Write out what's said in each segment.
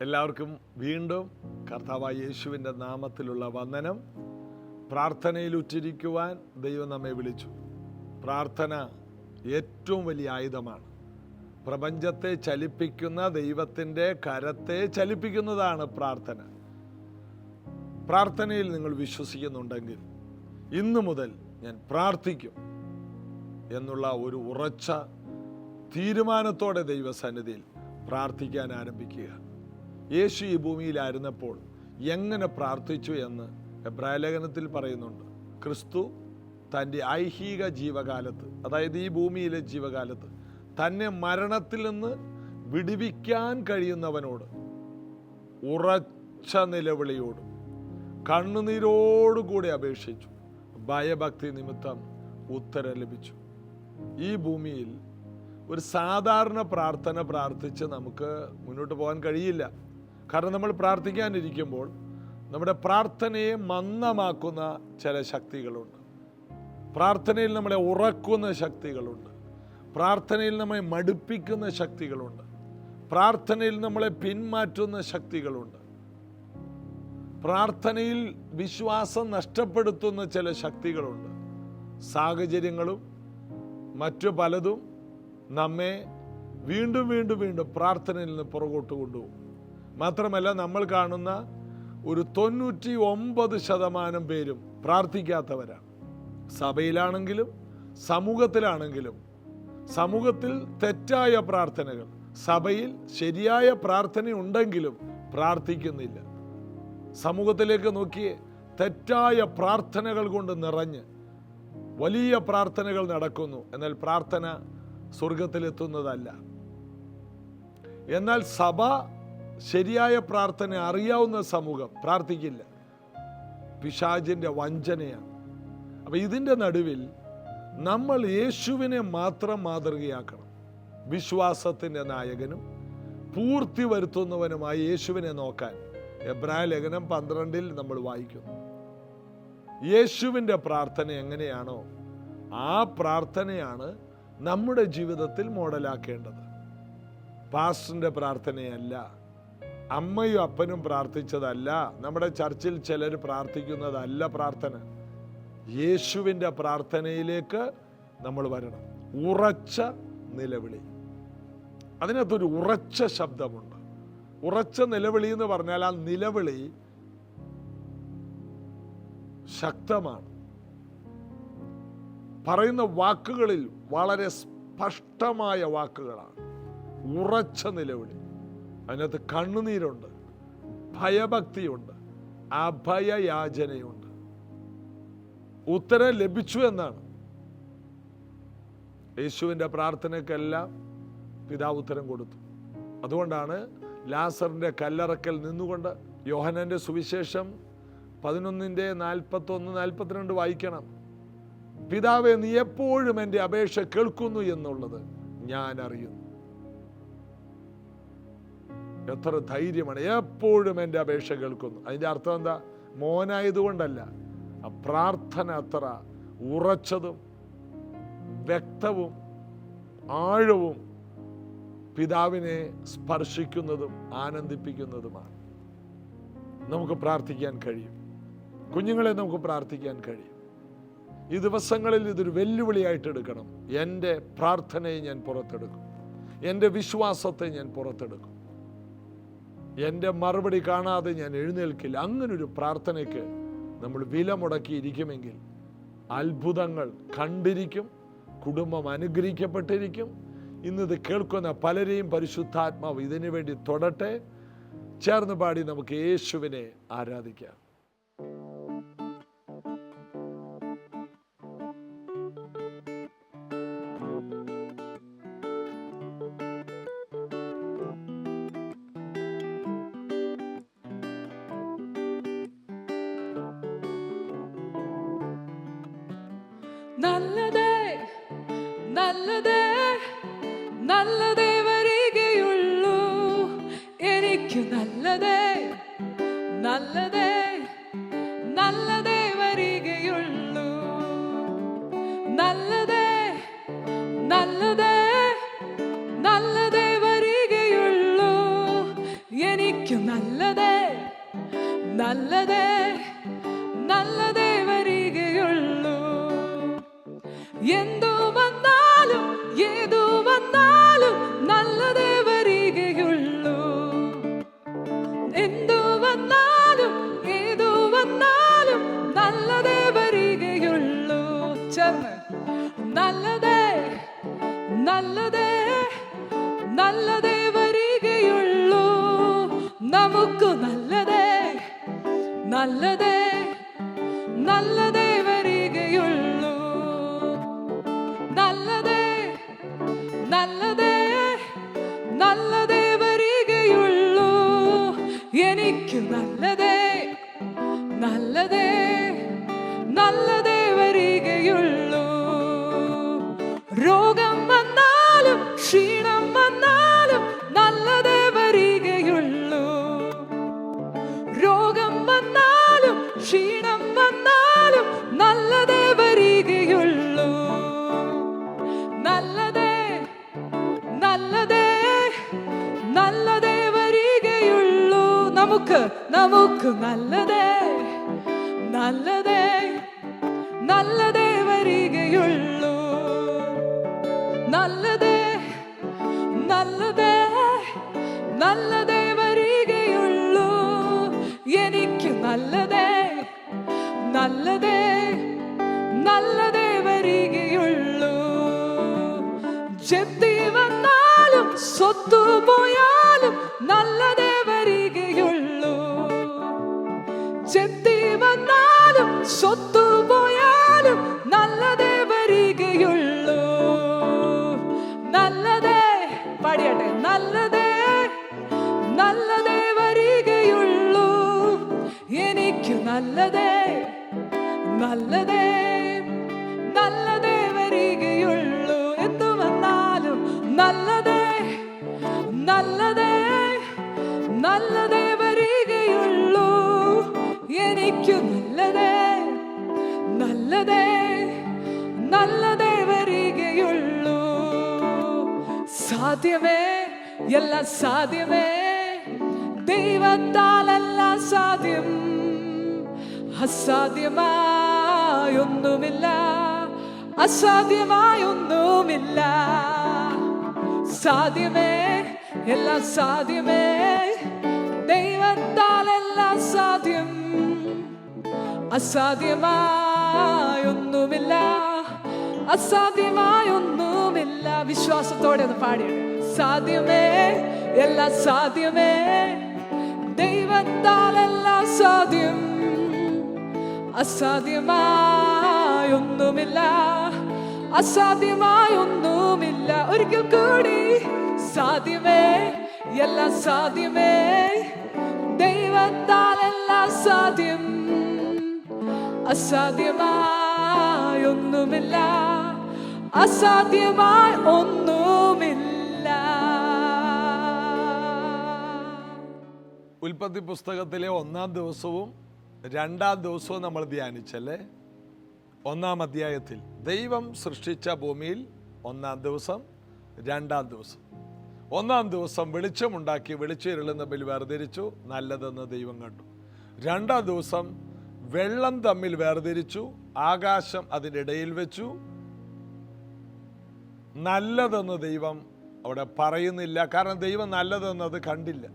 എല്ലാവർക്കും വീണ്ടും കർത്താവായ യേശുവിൻ്റെ നാമത്തിലുള്ള വന്ദനം. പ്രാർത്ഥനയിൽ ഉറ്റിരിക്കുവാൻ ദൈവം നമ്മെ വിളിച്ചു. പ്രാർത്ഥന ഏറ്റവും വലിയ ആയുധമാണ്. പ്രപഞ്ചത്തെ ചലിപ്പിക്കുന്ന ദൈവത്തിൻ്റെ കരത്തെ ചലിപ്പിക്കുന്നതാണ് പ്രാർത്ഥന. പ്രാർത്ഥനയിൽ നിങ്ങൾ വിശ്വസിക്കുന്നുണ്ടെങ്കിൽ ഇന്നു മുതൽ ഞാൻ പ്രാർത്ഥിക്കും എന്നുള്ള ഒരു ഉറച്ച തീരുമാനത്തോടെ ദൈവസന്നിധിയിൽ പ്രാർത്ഥിക്കാൻ ആരംഭിക്കുക. യേശു ഈ ഭൂമിയിലായിരുന്നപ്പോൾ എങ്ങനെ പ്രാർത്ഥിച്ചു എന്ന് എബ്രായ ലേഖനത്തിൽ പറയുന്നുണ്ട്. ക്രിസ്തു തൻ്റെ ഐഹിക ജീവകാലത്ത്, അതായത് ഈ ഭൂമിയിലെ ജീവകാലത്ത്, തന്നെ മരണത്തിൽ നിന്ന് വിടുവിക്കാൻ കഴിയുന്നവനോട് ഉറച്ച നിലവിളിയോടും കണ്ണുനീരോടുകൂടി അപേക്ഷിച്ചു. ഭയഭക്തി നിമിത്തം ഉത്തരം ലഭിച്ചു. ഈ ഭൂമിയിൽ ഒരു സാധാരണ പ്രാർത്ഥന പ്രാർത്ഥിച്ച് നമുക്ക് മുന്നോട്ട് പോകാൻ കഴിയില്ല. കാരണം നമ്മൾ പ്രാർത്ഥിക്കാനിരിക്കുമ്പോൾ നമ്മുടെ പ്രാർത്ഥനയെ മന്ദമാക്കുന്ന ചില ശക്തികളുണ്ട്. പ്രാർത്ഥനയിൽ നമ്മളെ ഉറക്കുന്ന ശക്തികളുണ്ട്. പ്രാർത്ഥനയിൽ നമ്മെ മടുപ്പിക്കുന്ന ശക്തികളുണ്ട്. പ്രാർത്ഥനയിൽ നമ്മളെ പിന്മാറ്റുന്ന ശക്തികളുണ്ട്. പ്രാർത്ഥനയിൽ വിശ്വാസം നഷ്ടപ്പെടുത്തുന്ന ചില ശക്തികളുണ്ട്. സാഹചര്യങ്ങളും മറ്റു പലതും നമ്മെ വീണ്ടും വീണ്ടും വീണ്ടും പ്രാർത്ഥനയിൽ നിന്ന് പുറകോട്ട് കൊണ്ടുപോകും. മാത്രമല്ല, നമ്മൾ കാണുന്ന ഒരു 99% പേരും പ്രാർത്ഥിക്കാത്തവരാണ്. സഭയിലാണെങ്കിലും സമൂഹത്തിലാണെങ്കിലും, സമൂഹത്തിൽ തെറ്റായ പ്രാർത്ഥനകൾ, സഭയിൽ ശരിയായ പ്രാർത്ഥനയുണ്ടെങ്കിലും പ്രാർത്ഥിക്കുന്നില്ല. സമൂഹത്തിലേക്ക് നോക്കിയേ, തെറ്റായ പ്രാർത്ഥനകൾ കൊണ്ട് നിറഞ്ഞ് വലിയ പ്രാർത്ഥനകൾ നടക്കുന്നു, എന്നാൽ പ്രാർത്ഥന സ്വർഗത്തിലെത്തുന്നതല്ല. എന്നാൽ സഭ ശരിയായ പ്രാർത്ഥന അറിയാവുന്ന സമൂഹം പ്രാർത്ഥിക്കില്ല. പിശാചിന്റെ വഞ്ചനയാണ്. അപ്പൊ ഇതിൻ്റെ നടുവിൽ നമ്മൾ യേശുവിനെ മാത്രം മാതൃകയാക്കണം. വിശ്വാസത്തിൻ്റെ നായകനും പൂർത്തി വരുത്തുന്നവനുമായി യേശുവിനെ നോക്കാൻ എബ്രായ ലേഖനം 12 നമ്മൾ വായിക്കുന്നു. യേശുവിൻ്റെ പ്രാർത്ഥന എങ്ങനെയാണോ ആ പ്രാർത്ഥനയാണ് നമ്മുടെ ജീവിതത്തിൽ മോഡലാക്കേണ്ടത്. പാസ്റ്ററിൻ്റെ പ്രാർത്ഥനയല്ല, അമ്മയും അപ്പനും പ്രാർത്ഥിച്ചതല്ല, നമ്മുടെ ചർച്ചിൽ ചിലർ പ്രാർത്ഥിക്കുന്നതല്ല പ്രാർത്ഥന. യേശുവിൻ്റെ പ്രാർത്ഥനയിലേക്ക് നമ്മൾ വരണം. ഉറച്ച നിലവിളി, അതിനകത്തൊരു ഉറച്ച ശബ്ദമുണ്ട്. ഉറച്ച നിലവിളി എന്ന് പറഞ്ഞാൽ ആ നിലവിളി ശക്തമാണ്. പറയുന്ന വാക്കുകളിൽ വളരെ സ്പഷ്ടമായ വാക്കുകളാണ്. ഉറച്ച നിലവിളി. അതിനകത്ത് കണ്ണുനീരുണ്ട്, ഭയഭക്തിയുണ്ട്, അഭയയാചനയുണ്ട്. ഉത്തരം ലഭിച്ചു എന്നാണ്. യേശുവിൻ്റെ പ്രാർത്ഥനയ്ക്കെല്ലാം പിതാവ് ഉത്തരം കൊടുത്തു. അതുകൊണ്ടാണ് ലാസറിൻ്റെ കല്ലറക്കൽ നിന്നുകൊണ്ട് യോഹന്നാന്റെ സുവിശേഷം 11:41-42 വായിക്കണം. പിതാവേ, നീ എപ്പോഴും എൻ്റെ അപേക്ഷ കേൾക്കുന്നു എന്നുള്ളത് ഞാൻ അറിയുന്നു. എത്ര ധൈര്യമാണ്! എപ്പോഴും എൻ്റെ അപേക്ഷ കേൾക്കുന്നു. അതിൻ്റെ അർത്ഥം എന്താ? മോനായതുകൊണ്ടല്ല, ആ പ്രാർത്ഥന അത്ര ഉറച്ചതും വ്യക്തവും ആഴവും പിതാവിനെ സ്പർശിക്കുന്നതും ആനന്ദിപ്പിക്കുന്നതുമാണ്. നമുക്ക് പ്രാർത്ഥിക്കാൻ കഴിയും. കുഞ്ഞുങ്ങളെ നമുക്ക് പ്രാർത്ഥിക്കാൻ കഴിയും. ഈ ദിവസങ്ങളിൽ ഇതൊരു വെല്ലുവിളിയായിട്ട് എടുക്കണം. എൻ്റെ പ്രാർത്ഥനയെ ഞാൻ പുറത്തെടുക്കും. എൻ്റെ വിശ്വാസത്തെ ഞാൻ പുറത്തെടുക്കും. എൻ്റെ മറുപടി കാണാതെ ഞാൻ എഴുന്നേൽക്കില്ല. അങ്ങനൊരു പ്രാർത്ഥനയ്ക്ക് നമ്മൾ വില മുടക്കിയിരിക്കുമെങ്കിൽ അത്ഭുതങ്ങൾ കണ്ടിരിക്കും. കുടുംബം അനുഗ്രഹിക്കപ്പെട്ടിരിക്കും. ഇന്നത് കേൾക്കുന്ന പലരെയും പരിശുദ്ധാത്മാവ് ഇതിനു വേണ്ടി തൊടട്ടെ. ചേർന്ന് പാടി നമുക്ക് യേശുവിനെ ആരാധിക്കാം. നല്ലതേ നല്ലതേ നല്ലതേ വരികയുള്ളൂ. എനിക്ക് നല്ലതേ നല്ലതേ നല്ലതേ വരികയുള്ളൂ. നല്ലതേ നല്ലതേ നല്ലതേ വരികയുള്ളൂ. എനിക്ക് എനിക്ക് നല്ലതേ നല്ലതേ നല്ലതേ വരികയുള്ളൂ. എന്തു വന്നാലും ഏതു വന്നാലും നല്ലതേ വരികയുള്ളൂ. എന്തു വന്നാലും ഏതു വന്നാലും നല്ലതേ വരികയുള്ളൂ. ചേർന്ന് നല്ലതേ നല്ലതേ നല്ലതേ വരികയുള്ളൂ. നമുക്ക് നല്ലതേ നല്ലതേ നല്ലതേ വരികയുള്ളൂ. നല്ലതേ നല്ലതേ നല്ലതേ വരികയുള്ളൂ. എനിക്ക് നല്ലതേ നല്ലതേ നല്ലതേ വരികയുള്ളൂ. രോഗം വന്നാലും ക്ഷീണം വന്നാലും നല്ലതേ വരികയുള്ളൂ. രോഗം വന്നാലും ക്ഷീണം വന്നാലും നല്ലതേ വരികയുള്ളൂ. നല്ലതേ നല്ലതേ നല്ലതേ വരികയുള്ളൂ. നമുക്ക് നല്ലതേ നല്ലതേ നല്ലതേ വരികയുള്ളൂ. നല്ലതേ നല്ലതേ നല്ലതേ വരികയുള്ളൂ. എനിക്ക് നല്ലതേ നല്ലതേ നല്ലതേ വരികയുള്ളൂ. ജപ്തി വന്നാലും സ്വത്തു പോയാലും നല്ലതേ വരികയുള്ളൂ. ജപ്തി വന്നാലും സ്വത്തു പോയാലും നല്ലതേ വരികയുള്ളൂ. നല്ലതേ പാടിയട്ടെ. നല്ലതേ നല്ലതേ വരികയുള്ളൂ. എനിക്ക് നല്ലതേ നല്ലതേ നല്ലതേ വരികയുള്ളൂ. എന്തു വന്നാലും നല്ലതേ നല്ലതേ നല്ലതേ വരികയുള്ളൂ. എനിക്ക് നല്ലതേ നല്ലതേ നല്ലതേ വരികയുള്ളൂ. സാധ്യമേ എല്ലാം സാധ്യമേ ദൈവത്താലെല്ലാം സാധ്യം. അസാധ്യമായൊന്നുമില്ല അസാധ്യമായൊന്നുമില്ല. സാധ്യമേ എല്ലാം സാധ്യമേ ദൈവത്താലെല്ലാം സാധ്യം. അസാധ്യമായൊന്നുമില്ല അസാധ്യമായൊന്നുമില്ല. വിശ്വാസത്തോടെ ഒന്ന് പാടിയത്. സാധ്യമേ എല്ലാം സാധ്യമേ ദൈവത്താലെല്ലാം സാധ്യം. അസാധ്യമായൊന്നുമില്ല അസാധ്യമായൊന്നുമില്ല. ഒരിക്കൽ കൂടി. സാധ്യമേ എല്ലാം സാധ്യമേ ദൈവത്താലെല്ലാം സാധ്യം. അസാധ്യമായൊന്നുമില്ല അസാധ്യമായി ഒന്നുമില്ല. ഉൽപ്പത്തി പുസ്തകത്തിലെ 1-ാം ദിവസവും 2-ാം ദിവസവും നമ്മൾ ധ്യാനിച്ചല്ലേ. 1-ാം അധ്യായത്തിൽ ദൈവം സൃഷ്ടിച്ച ഭൂമിയിൽ 1-ാം ദിവസം 2-ാം ദിവസം. 1-ാം ദിവസം വെളിച്ചമുണ്ടാക്കി വെളിച്ചം തമ്മിൽ വേർതിരിച്ചു, നല്ലതെന്ന് ദൈവം കണ്ടു. 2-ാം ദിവസം വെള്ളം തമ്മിൽ വേർതിരിച്ചു, ആകാശം അതിൻ്റെ ഇടയിൽ വെച്ചു. നല്ലതെന്ന് ദൈവം അവിടെ പറയുന്നില്ല, കാരണം ദൈവം നല്ലതെന്നത് കണ്ടില്ല.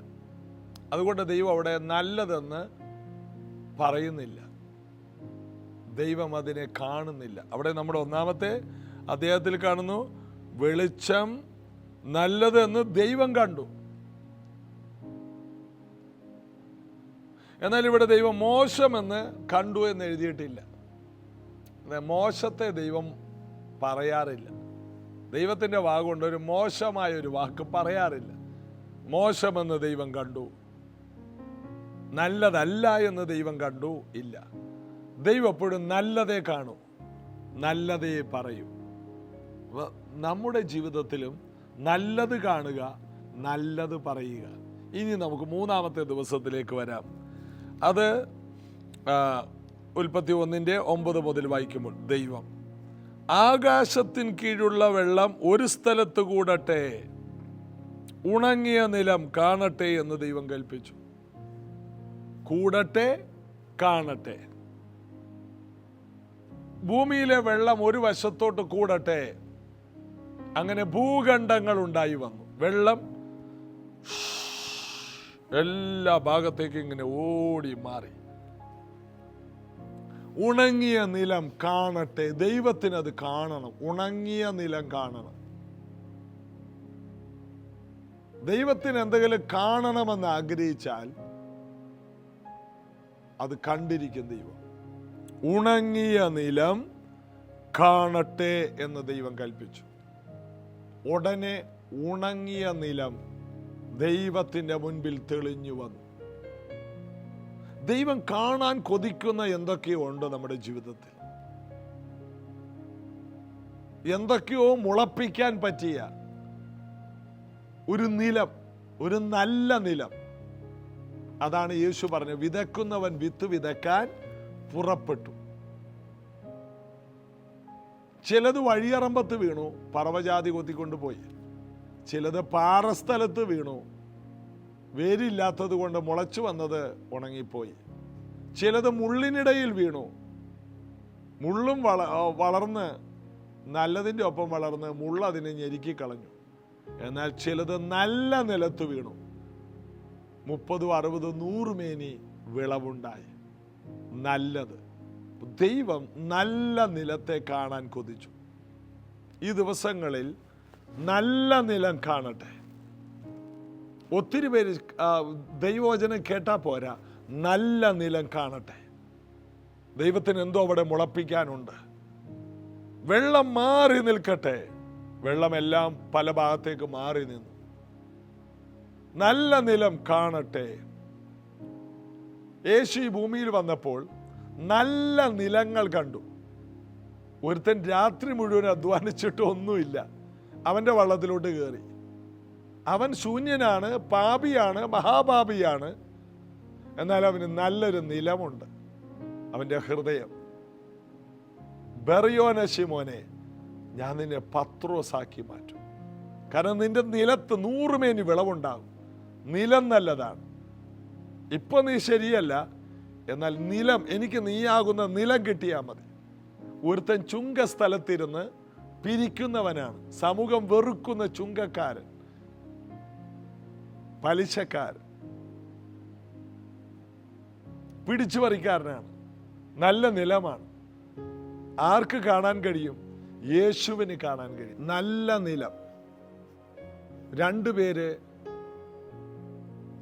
അതുകൊണ്ട് ദൈവം അവിടെ നല്ലതെന്ന് പറയുന്നില്ല, ദൈവം അതിനെ കാണുന്നില്ല. അവിടെ നമ്മുടെ 1-ാമത്തെ അധ്യായത്തിൽ കാണുന്നു, വെളിച്ചം നല്ലതെന്ന് ദൈവം കണ്ടു. എന്നാൽ ഇവിടെ ദൈവം മോശമെന്ന് കണ്ടു എന്ന് എഴുതിയിട്ടില്ല. മോശത്തെ ദൈവം പറയാറില്ല. ദൈവത്തിൻ്റെ വാക്കുകൊണ്ട് ഒരു മോശമായ ഒരു വാക്ക് പറയാറില്ല. മോശമെന്ന് ദൈവം കണ്ടു, നല്ലതല്ല എന്ന് ദൈവം കണ്ടു ഇല്ല. ദൈവം എപ്പോഴും നല്ലതേ കാണൂ, നല്ലതേ പറയൂ. നമ്മുടെ ജീവിതത്തിലും നല്ലത് കാണുക, നല്ലത് പറയുക. ഇനി നമുക്ക് 3-ാമത്തെ ദിവസത്തിലേക്ക് വരാം. അത് ഉൽപ്പത്തി 1:9 മുതൽ വായിക്കുമ്പോൾ, ദൈവം ആകാശത്തിന് കീഴുള്ള വെള്ളം ഒരു സ്ഥലത്ത് കൂടട്ടെ, ഉണങ്ങിയ നിലം കാണട്ടെ എന്ന് ദൈവം കൽപ്പിച്ചു. കൂടട്ടെ, കാണട്ടെ. ഭൂമിയിലെ വെള്ളം ഒരു വശത്തോട്ട് കൂടട്ടെ. അങ്ങനെ ഭൂഖണ്ഡങ്ങൾ ഉണ്ടായി വന്നു. വെള്ളം എല്ലാ ഭാഗത്തേക്കും ഇങ്ങനെ ഓടി മാറി. ഉണങ്ങിയ നിലം കാണട്ടെ. ദൈവത്തിനത് കാണണം. ഉണങ്ങിയ നിലം കാണണം. ദൈവത്തിന് എന്തെങ്കിലും കാണണമെന്ന് ആഗ്രഹിച്ചാൽ അത് കണ്ടിരിക്കും ദൈവം. ഉണങ്ങിയ നിലം കാണട്ടെ എന്ന് ദൈവം കൽപ്പിച്ചു. ഉടനെ ഉണങ്ങിയ നിലം ദൈവത്തിന്റെ മുൻപിൽ തെളിഞ്ഞു വന്നു. ദൈവം കാണാൻ കൊതിക്കുന്ന എന്തൊക്കെയോ ഉണ്ട് നമ്മുടെ ജീവിതത്തിൽ. എന്തൊക്കെയോ മുളപ്പിക്കാൻ പറ്റിയ ഒരു നിലം, ഒരു നല്ല നിലം. അതാണ് യേശു പറഞ്ഞത്, വിതയ്ക്കുന്നവൻ വിത്ത് വിതയ്ക്കാൻ പുറപ്പെട്ടു. ചിലത് വഴിയറമ്പത്ത് വീണു, പറവജാതി കൊത്തിക്കൊണ്ടുപോയി. ചിലത് പാറസ്ഥലത്ത് വീണു, വേരില്ലാത്തത് കൊണ്ട് മുളച്ചു വന്നത് ഉണങ്ങിപ്പോയി. ചിലത് മുള്ളിനിടയിൽ വീണു, മുള്ളും വളർന്ന് നല്ലതിൻ്റെ ഒപ്പം വളർന്ന് മുള്ള അതിനെ ഞെരുക്കി കളഞ്ഞു. എന്നാൽ ചിലത് നല്ല നിലത്ത് വീണു, 30, 60, 100 മേനി വിളവുണ്ടായി. നല്ലത്. ദൈവം നല്ല നിലത്തെ കാണാൻ കൊതിച്ചു. ഈ ദിവസങ്ങളിൽ നല്ല നിലം കാണട്ടെ. ഒത്തിരി പേര് ദൈവവചനം കേട്ടാ പോരാ, നല്ല നിലം കാണട്ടെ. ദൈവത്തിന് എന്തോ അവിടെ മുളപ്പിക്കാനുണ്ട്. വെള്ളം മാറി നിൽക്കട്ടെ. വെള്ളമെല്ലാം പല ഭാഗത്തേക്ക് മാറി നിന്നു. നല്ല നിലം കാണട്ടെ. യേശു ഈ ഭൂമിയിൽ വന്നപ്പോൾ നല്ല നിലങ്ങൾ കണ്ടു. ഒരുത്തൻ രാത്രി മുഴുവൻ അധ്വാനിച്ചിട്ട് ഒന്നുമില്ല, അവന്റെ വള്ളത്തിലോട്ട് കയറി. അവൻ ശൂന്യനാണ്, പാപിയാണ്, മഹാപാപിയാണ്. എന്നാൽ അവന് നല്ലൊരു നിലമുണ്ട്, അവന്റെ ഹൃദയം. ബെറിയോനെ ശിമോനെ, ഞാൻ നിന്നെ പത്രോസാക്കി മാറ്റും. കാരണം നിന്റെ നിലത്ത് 100 മേനി വിളവുണ്ടാകും. നിലം നല്ലതാണ്. ഇപ്പൊ നീ ശരിയല്ല, എന്നാൽ നിലം, എനിക്ക് നീയാകുന്ന നിലം കിട്ടിയാൽ മതി. ഒരുത്തൻ ചുങ്കസ്ഥലത്തിരുന്ന് പിരിക്കുന്നവനാണ്, സമൂഹം വെറുക്കുന്ന ചുങ്കക്കാരൻ, പലിശക്കാരൻ, പിടിച്ചുപറിക്കാരനാണ്. നല്ല നിലമാണ്. ആർക്ക് കാണാൻ കഴിയും? യേശുവിന് കാണാൻ കഴിയും. നല്ല നിലം. 2 പേര്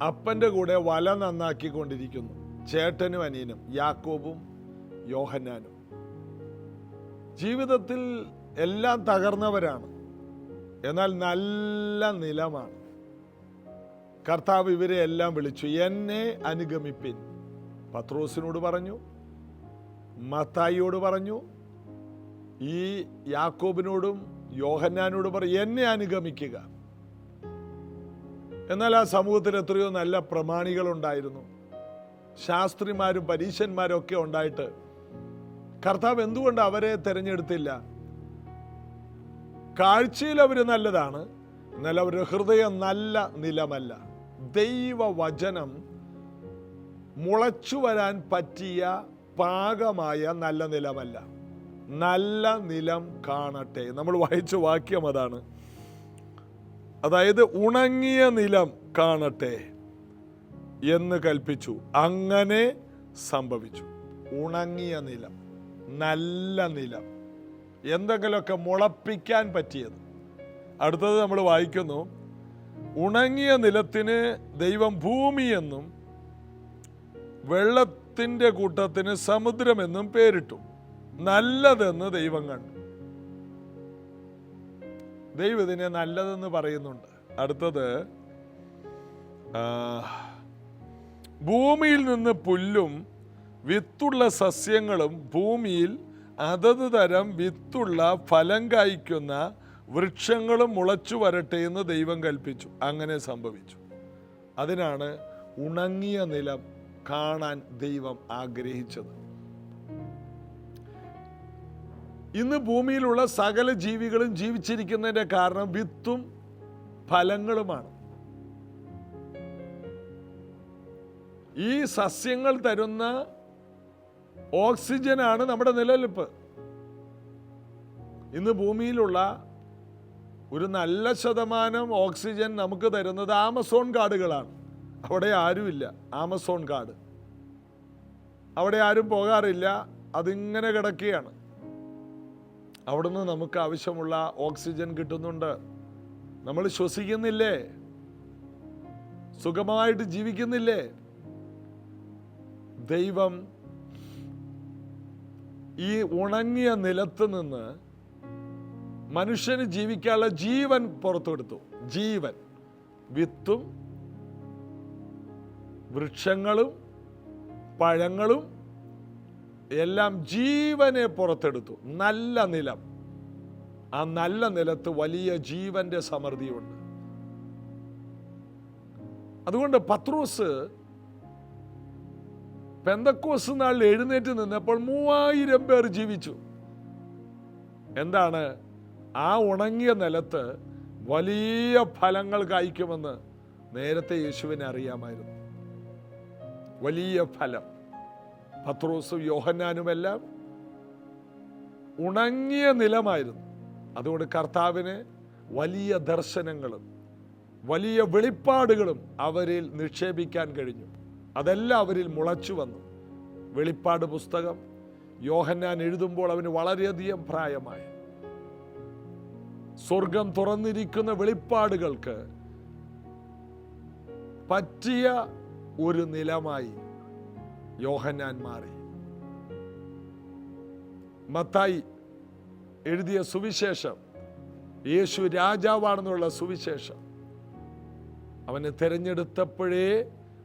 അപ്പന്റെ കൂടെ വല നന്നാക്കിക്കൊണ്ടിരിക്കുന്നു. ചേട്ടനും അനിയനും, യാക്കോബും യോഹന്നാനും. ജീവിതത്തിൽ എല്ലാം തകർന്നവരാണ്, എന്നാൽ നല്ല നിലമാണ്. കർത്താവ് ഇവരെ എല്ലാം വിളിച്ചു, എന്നെ അനുഗമിപ്പിൻ. പത്രോസിനോട് പറഞ്ഞു, മത്തായിയോട് പറഞ്ഞു, ഈ യാക്കോബിനോടും യോഹന്നാനോട് പറഞ്ഞു, എന്നെ അനുഗമിക്കുക. എന്നാൽ ആ സമൂഹത്തിൽ എത്രയോ നല്ല പ്രമാണികളുണ്ടായിരുന്നു, ശാസ്ത്രിമാരും പരീശന്മാരും ഒക്കെ ഉണ്ടായിട്ട് കർത്താവ് എന്തുകൊണ്ട് അവരെ തിരഞ്ഞെടുത്തില്ല? കാഴ്ചയിൽ അവർ നല്ലതാണ്, എന്നാൽ അവരുടെ ഹൃദയം നല്ല നിലമല്ല. ദൈവവചനം മുളച്ചു വരാൻ പറ്റിയ പാകമായ നല്ല നിലമല്ല. നല്ല നിലം കാണട്ടെ. നമ്മൾ വായിച്ച വാക്യം അതാണ്. അതായത് ഉണങ്ങിയ നിലം കാണട്ടെ എന്ന് കൽപ്പിച്ചു. അങ്ങനെ സംഭവിച്ചു. ഉണങ്ങിയ നിലം, നല്ല നിലം, എന്തെങ്കിലുമൊക്കെ മുളപ്പിക്കാൻ പറ്റിയത്. അടുത്തത് നമ്മൾ വായിക്കുന്നു, ഉണങ്ങിയ നിലത്തിന് ദൈവം ഭൂമിയെന്നും വെള്ളത്തിൻ്റെ കൂട്ടത്തിന് സമുദ്രമെന്നും പേരിട്ടു. നല്ലതെന്ന് ദൈവം കണ്ടു. ദൈവം ഇതിനെ നല്ലതെന്ന് പറയുന്നുണ്ട്. അടുത്തത്, ഭൂമിയിൽ നിന്ന് പുല്ലും വിത്തുള്ള സസ്യങ്ങളും ഭൂമിയിൽ അതത് തരം വിത്തുള്ള ഫലം കായ്ക്കുന്ന വൃക്ഷങ്ങളും മുളച്ചു വരട്ടെ എന്ന് ദൈവം കൽപ്പിച്ചു. അങ്ങനെ സംഭവിച്ചു. അതിനാണ് ഉണങ്ങിയ നിലം കാണാൻ ദൈവം ആഗ്രഹിച്ചത്. ഇന്ന് ഭൂമിയിലുള്ള സകല ജീവികളും ജീവിച്ചിരിക്കുന്നതിന്റെ കാരണം വിത്തും ഫലങ്ങളുമാണ്. ഈ സസ്യങ്ങൾ തരുന്ന ഓക്സിജനാണ് നമ്മുടെ നിലനിൽപ്പ്. ഇന്ന് ഭൂമിയിലുള്ള ഒരു നല്ല ശതമാനം ഓക്സിജൻ നമുക്ക് തരുന്നത് ആമസോൺ കാടുകളാണ്. അവിടെ ആരുമില്ല. ആമസോൺ കാട് അവിടെ ആരും പോകാറില്ല, അതിങ്ങനെ കിടക്കുകയാണ്. അവിടുന്ന് നമുക്ക് ആവശ്യമുള്ള ഓക്സിജൻ കിട്ടുന്നുണ്ട്. നമ്മൾ ശ്വസിക്കുന്നില്ലേ? സുഖമായിട്ട് ജീവിക്കുന്നില്ലേ? ദൈവം ഈ ഉണങ്ങിയ നിലത്ത് നിന്ന് മനുഷ്യന് ജീവിക്കാനുള്ള ജീവൻ പുറത്തെടുത്തു. ജീവൻ, വിത്തും വൃക്ഷങ്ങളും പഴങ്ങളും എല്ലാം ജീവനെ പുറത്തെടുത്തു. നല്ല നിലം. ആ നല്ല നിലത്ത് വലിയ ജീവന്റെ സമൃദ്ധിയുണ്ട്. അതുകൊണ്ട് പത്രോസ് പെന്തക്കോസ്ത് നാളിൽ എഴുന്നേറ്റ് നിന്നപ്പോൾ 3000 പേർ ജീവിച്ചു. എന്താണ്? ആ ഉണങ്ങിയ നിലത്ത് വലിയ ഫലങ്ങൾ കായ്ക്കുമെന്ന് നേരത്തെ യേശുവിനെ അറിയാമായിരുന്നു. വലിയ ഫലം. പത്രോസും യോഹന്നാനുമെല്ലാം ഉണങ്ങിയ നിലമായിരുന്നു. അതുകൊണ്ട് കർത്താവിന് വലിയ ദർശനങ്ങളും വലിയ വെളിപ്പാടുകളും അവരിൽ നിക്ഷേപിക്കാൻ കഴിഞ്ഞു. അതെല്ലാം അവരിൽ മുളച്ചു വന്നു. വെളിപ്പാട് പുസ്തകം യോഹന്നാൻ എഴുതുമ്പോൾ അവന് വളരെയധികം പ്രായമായി. സ്വർഗം തുറന്നിരിക്കുന്ന വെളിപ്പാടുകൾക്ക് പറ്റിയ ഒരു നിലമായി യോഹന്നാൻ മാറി. മത്തായി എഴുതിയ സുവിശേഷം, യേശു രാജാവാണെന്നുള്ള സുവിശേഷം, അവനെ തിരഞ്ഞെടുത്തപ്പോഴേ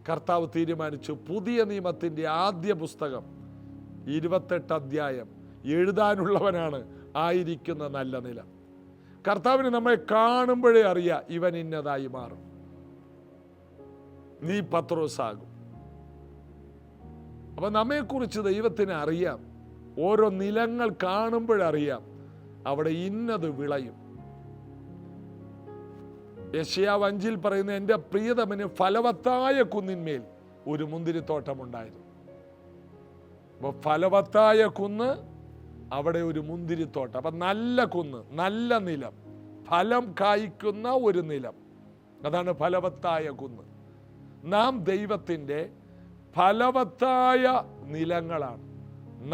കർത്താവ് തീരുമാനിച്ചു പുതിയ നിയമത്തിൻ്റെ ആദ്യ പുസ്തകം 28 അധ്യായം എഴുതാനുള്ളവനാണ് ആയിരിക്കുന്ന നല്ല നിലം. കർത്താവിന് നമ്മെ കാണുമ്പോഴേ അറിയാം ഇവൻ ഇന്നതായി മാറും. നീ പത്രോസാകും. അപ്പൊ നമ്മെക്കുറിച്ച് ദൈവത്തിന് അറിയാം. ഓരോ നിലങ്ങൾ കാണുമ്പോഴറിയാം അവിടെ ഇന്നത് വിളയും. യെശയ്യാവ് 5 പറയുന്ന എൻ്റെ പ്രിയതമന് ഫലവത്തായ കുന്നിന്മേൽ ഒരു മുന്തിരിത്തോട്ടമുണ്ടായിരുന്നു. അപ്പൊ ഫലവത്തായ കുന്ന്, അവിടെ ഒരു മുന്തിരിത്തോട്ടം. അപ്പൊ നല്ല കുന്ന്, നല്ല നിലം, ഫലം കായ്ക്കുന്ന ഒരു നിലം, അതാണ് ഫലവത്തായ കുന്ന്. നാം ദൈവത്തിൻ്റെ ഫലവത്തായ നിലങ്ങളാണ്.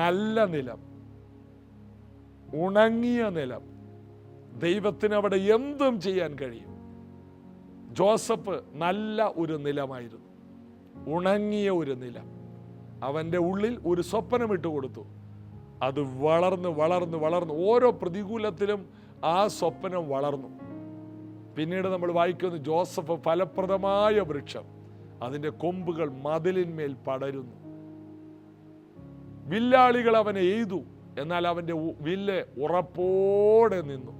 നല്ല നിലം, ഉണങ്ങിയ നിലം. ദൈവത്തിന് അവിടെ എന്തും ചെയ്യാൻ കഴിയും. ജോസഫ് നല്ല ഒരു നിലമായിരുന്നു, ഉണങ്ങിയ ഒരു നിലം. അവൻ്റെ ഉള്ളിൽ ഒരു സ്വപ്നം ഇട്ട് കൊടുത്തു. അത് വളർന്ന് വളർന്ന് വളർന്ന് ഓരോ പ്രതികൂലത്തിലും ആ സ്വപ്നം വളർന്നു. പിന്നീട് നമ്മൾ വായിക്കുന്നു, ജോസഫ് ഫലപ്രദമായ വൃക്ഷം, അതിൻ്റെ കൊമ്പുകൾ മതിലിന്മേൽ പടരുന്നു. വില്ലാളികൾ അവനെ എയ്തു, എന്നാൽ അവൻ്റെ വില്ല് ഉറപ്പോടെ നിന്നു.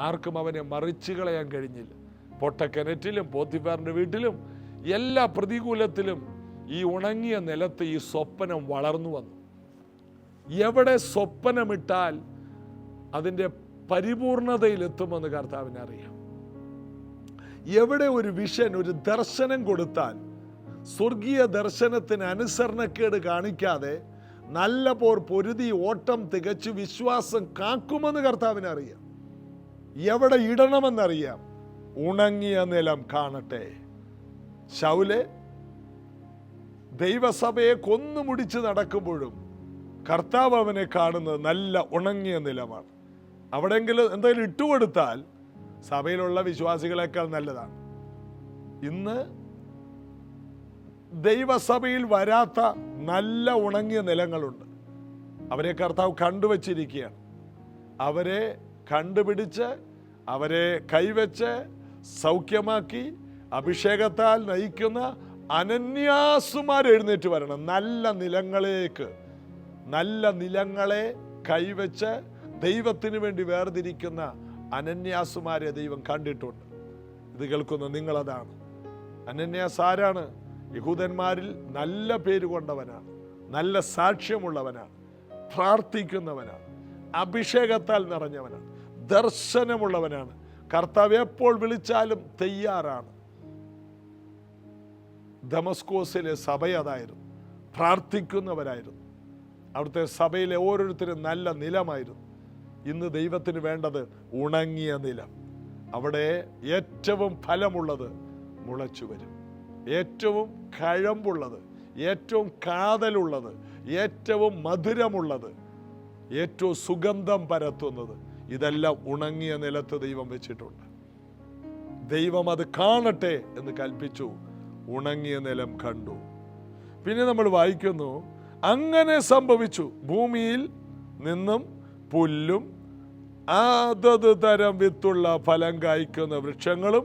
ആർക്കും അവനെ മറിച്ചു കളയാൻ കഴിഞ്ഞില്ല. പൊട്ടക്കിണറ്റിലും പോത്തിഫാറിന്റെ വീട്ടിലും എല്ലാ പ്രതികൂലത്തിലും ഈ ഉണങ്ങിയ നിലത്ത് ഈ സ്വപ്നം വളർന്നു വന്നു. എവിടെ സ്വപ്നമിട്ടാൽ അതിൻ്റെ പരിപൂർണതയിലെത്തുമെന്ന് കർത്താവിന് അറിയാം. എവിടെ ഒരു വിഷൻ, ഒരു ദർശനം കൊടുത്താൽ സ്വർഗീയ ദർശനത്തിന് അനുസരണക്കേട് കാണിക്കാതെ നല്ല പോർ പൊരുതി ഓട്ടം തികച്ചു വിശ്വാസം കാക്കുമെന്ന് കർത്താവിന് അറിയാം. എവിടെ ഇടണമെന്നറിയാം. ഉണങ്ങിയ നിലം കാണട്ടെ. ശൗല് ദൈവസഭയെ കൊന്നുമുടിച്ച് നടക്കുമ്പോഴും കർത്താവ് അവനെ കാണുന്നത് നല്ല ഉണങ്ങിയ നിലമാണ്. അവിടെയെങ്കിലും എന്തെങ്കിലും ഇട്ടുകൊടുത്താൽ സഭയിലുള്ള വിശ്വാസികളെക്കാൾ നല്ലതാണ്. ഇന്ന് ദൈവസഭയിൽ വരാത്ത നല്ല ഉണങ്ങിയ നിലങ്ങളുണ്ട്. അവരെ കർത്താവ് കണ്ടുവച്ചിരിക്കുകയാണ്. അവരെ കണ്ടുപിടിച്ച് അവരെ കൈവച്ച് സൗഖ്യമാക്കി അഭിഷേകത്താൽ നയിക്കുന്ന അനന്യാസുമാർ എഴുന്നേറ്റ് വരണം. നല്ല നിലങ്ങളേക്ക്, നല്ല നിലങ്ങളെ കൈവച്ച് ദൈവത്തിന് വേണ്ടി വേർതിരിക്കുന്ന അനന്യാസുമാരെ ദൈവം കണ്ടിട്ടുണ്ട്. ഇത് കേൾക്കുന്ന നിങ്ങളതാണ്. അനന്യാസ് ആരാണ്? യഹൂദന്മാരിൽ നല്ല പേര് കൊണ്ടവനാണ്, നല്ല സാക്ഷ്യമുള്ളവനാണ്, പ്രാർത്ഥിക്കുന്നവനാണ്, അഭിഷേകത്താൽ നിറഞ്ഞവനാണ്, ദർശനമുള്ളവനാണ്. കർത്താവ് എപ്പോൾ വിളിച്ചാലും തയ്യാറാണ്. ദമസ്കോസിലെ സഭ അതായിരുന്നു. പ്രാർത്ഥിക്കുന്നവരായിരുന്നു. അവിടുത്തെ സഭയിലെ ഓരോരുത്തരും നല്ല നിലമായിരുന്നു. ഇന്ന് ദൈവത്തിന് വേണ്ടത് ഉണങ്ങിയ നിലം. അവിടെ ഏറ്റവും ഫലമുള്ളത് മുളച്ചു വരും. ഏറ്റവും കഴമ്പുള്ളത്, ഏറ്റവും കാതലുള്ളത്, ഏറ്റവും മധുരമുള്ളത്, ഏറ്റവും സുഗന്ധം പരത്തുന്നത്, ഇതെല്ലാം ഉണങ്ങിയ നിലത്ത് ദൈവം വെച്ചിട്ടുണ്ട്. ദൈവം അത് കാണട്ടെ എന്ന് കൽപ്പിച്ചു. ഉണങ്ങിയ നിലം കണ്ടു. പിന്നെ നമ്മൾ വായിക്കുന്നു, അങ്ങനെ സംഭവിച്ചു. ഭൂമിയിൽ നിന്നും പുല്ലും അതത് തരം വിത്തുള്ള ഫലം കായ്ക്കുന്ന വൃക്ഷങ്ങളും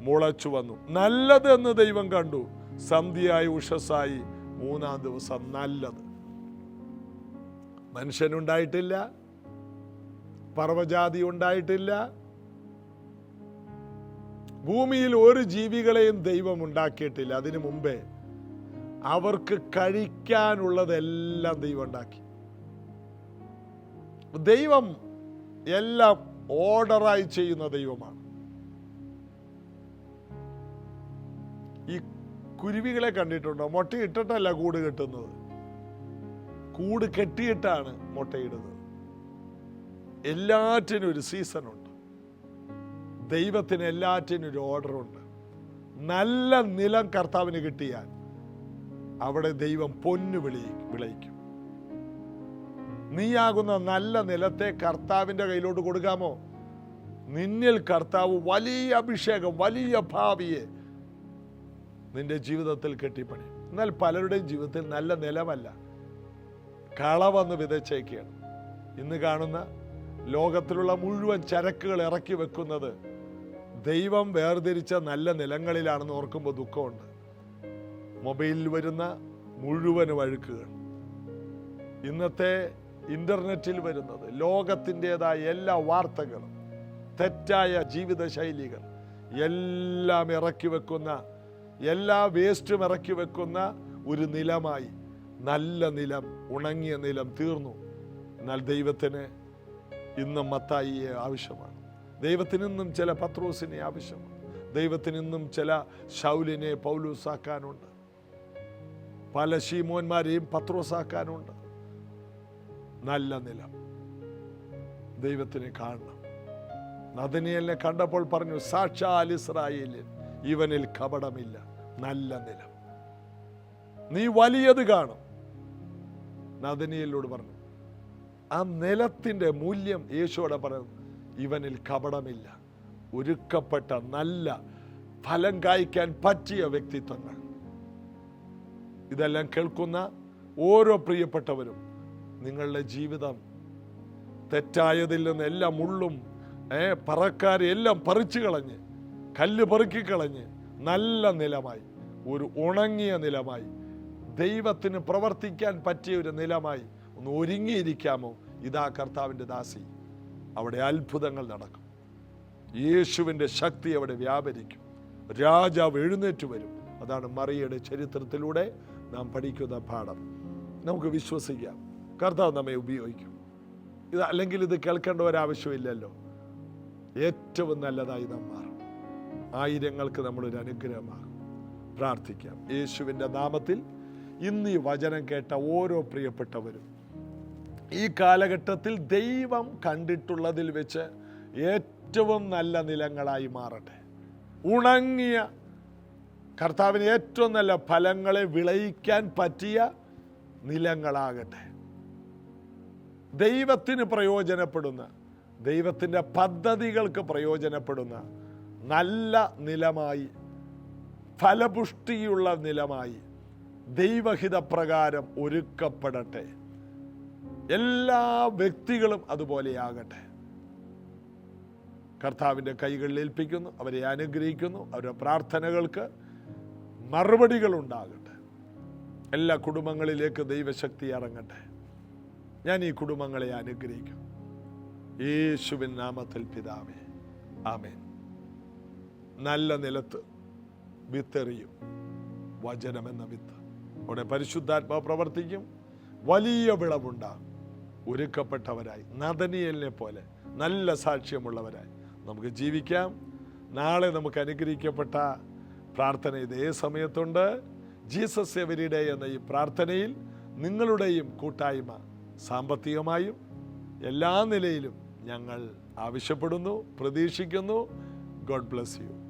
മുളച്ചു വന്നു. നല്ലതെന്ന് ദൈവം കണ്ടു. സന്ധ്യയായി ഉഷസ്സായി മൂന്നാം ദിവസം. നല്ലത്. മനുഷ്യനുണ്ടായിട്ടില്ല, പർവ്വജാതി ഉണ്ടായിട്ടില്ല, ഭൂമിയിൽ ഒരു ജീവികളെയും ദൈവം ഉണ്ടാക്കിയിട്ടില്ല. അതിനു മുമ്പേ അവർക്ക് കഴിക്കാനുള്ളതെല്ലാം ദൈവം ഉണ്ടാക്കി. ദൈവം എല്ലാം ഓർഡറായി ചെയ്യുന്ന ദൈവമാണ്. ഈ കുരുവികളെ കണ്ടിട്ടുണ്ടോ? മുട്ടയിട്ടിട്ടല്ല കൂട് കെട്ടുന്നത്, കൂട് കെട്ടിയിട്ടാണ് മുട്ടയിടുന്നത്. എല്ലാറ്റിനും ഒരു സീസണുണ്ട്. ദൈവത്തിന് എല്ലാറ്റിനും ഒരു ഓർഡറുണ്ട്. നല്ല നിലം കർത്താവിന് കിട്ടിയാൽ അവിടെ ദൈവം പൊന്നു വിളയിക്കും. നീയാകുന്ന നല്ല നിലത്തെ കർത്താവിൻ്റെ കയ്യിലോട്ട് കൊടുക്കാമോ? നിന്നിൽ കർത്താവ് വലിയ അഭിഷേകം, വലിയ ഭാവിയെ നിന്റെ ജീവിതത്തിൽ കെട്ടിപ്പണി. എന്നാൽ പലരുടെയും ജീവിതത്തിൽ നല്ല നിലമല്ല, കള വന്ന് വിതച്ചേക്കാണ്. ഇന്ന് കാണുന്ന ലോകത്തിലുള്ള മുഴുവൻ ചരക്കുകൾ ഇറക്കി വെക്കുന്നത് ദൈവം വേർതിരിച്ച നല്ല നിലങ്ങളിലാണെന്ന് ഓർക്കുമ്പോൾ ദുഃഖമുണ്ട്. മൊബൈലിൽ വരുന്ന മുഴുവൻ വഴുക്കുകൾ, ഇന്നത്തെ ഇന്റർനെറ്റിൽ വരുന്നത്, ലോകത്തിൻ്റെതായ എല്ലാ വാർത്തകളും, തെറ്റായ ജീവിതശൈലികൾ എല്ലാം ഇറക്കി വെക്കുന്ന, എല്ലാ വേസ്റ്റും ഇറക്കി വെക്കുന്ന ഒരു നിലമായി നല്ല നിലം, ഉണങ്ങിയ നിലം തീർന്നു. എന്നാൽ ദൈവത്തിന് ഇന്നും മത്തായിയെ ആവശ്യമാണ്. ദൈവത്തിന് ഇന്നും ചില പത്രോസിനെ ആവശ്യമാണ്. ദൈവത്തിന് ഇന്നും ചില ശൗലിനെ പൗലോസാക്കാനുണ്ട്. പല ശീമോന്മാരെയും പത്രോസാക്കാനുണ്ട്. നല്ല നിലം ദൈവത്തിനെ കാണണം. നദനിയേലിനെ കണ്ടപ്പോൾ പറഞ്ഞു, സാക്ഷാൽ ഇസ്രായേലിൽ ഇവനിൽ കപടമില്ല. നല്ല നിലം. നീ വലിയത് കാണും. നദനിയേലിനോട് പറഞ്ഞു. ആ നിലത്തിന്റെ മൂല്യം യേശുവോടെ പറഞ്ഞു, ഇവനിൽ കപടമില്ല. ഒരുക്കപ്പെട്ട നല്ല ഫലം കായ്ക്കാൻ പറ്റിയ വ്യക്തിത്വങ്ങൾ. ഇതെല്ലാം കേൾക്കുന്ന ഓരോ പ്രിയപ്പെട്ടവരും നിങ്ങളുടെ ജീവിതം തെറ്റായതിൽ നിന്ന് എല്ലാം മുള്ളും പറക്കാരെ എല്ലാം പറിച്ചു കളഞ്ഞ്, കല്ല് പെറുക്കിക്കളഞ്ഞ് നല്ല നിലമായി, ഒരു ഉണങ്ങിയ നിലമായി, ദൈവത്തിന് പ്രവർത്തിക്കാൻ പറ്റിയ ഒരു നിലമായി ഒന്ന് ഒരുങ്ങിയിരിക്കാമോ? ഇതാ കർത്താവിൻ്റെ ദാസി. അവിടെ അത്ഭുതങ്ങൾ നടക്കും. യേശുവിൻ്റെ ശക്തി അവിടെ വ്യാപരിക്കും. രാജാവ് എഴുന്നേറ്റ് വരും. അതാണ് മറിയയുടെ ചരിത്രത്തിലൂടെ നാം പഠിക്കുന്ന പാഠം. നമുക്ക് വിശ്വസിക്കാം, കർത്താവ് നമ്മെ ഉപയോഗിക്കും. ഇത് അല്ലെങ്കിൽ ഇത് കേൾക്കേണ്ട ഒരാവശ്യമില്ലല്ലോ. ഏറ്റവും നല്ലതായി നാം മാറും. ആയിരങ്ങൾക്ക് നമ്മളൊരു അനുഗ്രഹമാകും. പ്രാർത്ഥിക്കാം. യേശുവിൻ്റെ നാമത്തിൽ ഇന്ന് ഈ വചനം കേട്ട ഓരോ പ്രിയപ്പെട്ടവരും ഈ കാലഘട്ടത്തിൽ ദൈവം കണ്ടിട്ടുള്ളതിൽ വെച്ച് ഏറ്റവും നല്ല നിലങ്ങളായി മാറട്ടെ. ഉണങ്ങിയ, കർത്താവിന് ഏറ്റവും നല്ല ഫലങ്ങളെ വിളയിക്കാൻ പറ്റിയ നിലങ്ങളാകട്ടെ. ദൈവത്തിന് പ്രയോജനപ്പെടുന്ന, ദൈവത്തിൻ്റെ പദ്ധതികൾക്ക് പ്രയോജനപ്പെടുന്ന നല്ല നിലമായി, ഫലപുഷ്ടിയുള്ള നിലമായി ദൈവഹിതപ്രകാരം ഒരുക്കപ്പെടട്ടെ. എല്ലാ വ്യക്തികളും അതുപോലെയാകട്ടെ. കർത്താവിൻ്റെ കൈകളിൽ ഏൽപ്പിക്കുന്നു. അവരെ അനുഗ്രഹിക്കുന്നു. അവരുടെ പ്രാർത്ഥനകൾക്ക് മറുപടികൾ ഉണ്ടാകട്ടെ. എല്ലാ കുടുംബങ്ങളിലേക്ക് ദൈവശക്തി ഇറങ്ങട്ടെ. ഞാൻ ഈ കുടുംബങ്ങളെ അനുഗ്രഹിക്കും. യേശുവിൻ നാമത്തിൽ പിതാവേ, ആമേൻ. നല്ല നിലത്ത് വിത്തെറിയും. വചനമെന്ന വിത്ത് അവിടെ പരിശുദ്ധാത്മാവ് പ്രവർത്തിക്കും. വലിയ വിളവുണ്ടാകും. ഒരുക്കപ്പെട്ടവരായി, നദനിയേലിനെ പോലെ നല്ല സാക്ഷ്യമുള്ളവരായി നമുക്ക് ജീവിക്കാം. നാളെ നമുക്ക് അനുഗ്രഹിക്കപ്പെട്ട പ്രാർത്ഥന ഇതേ സമയത്തുണ്ട്. ജീസസ് എവരി ഡേ എന്ന ഈ പ്രാർത്ഥനയിൽ നിങ്ങളുടെയും കൂട്ടായ്മ സാമ്പത്തികമായും എല്ലാ നിലയിലും ഞങ്ങൾ ആവശ്യപ്പെടുന്നു, പ്രതീക്ഷിക്കുന്നു. God bless you.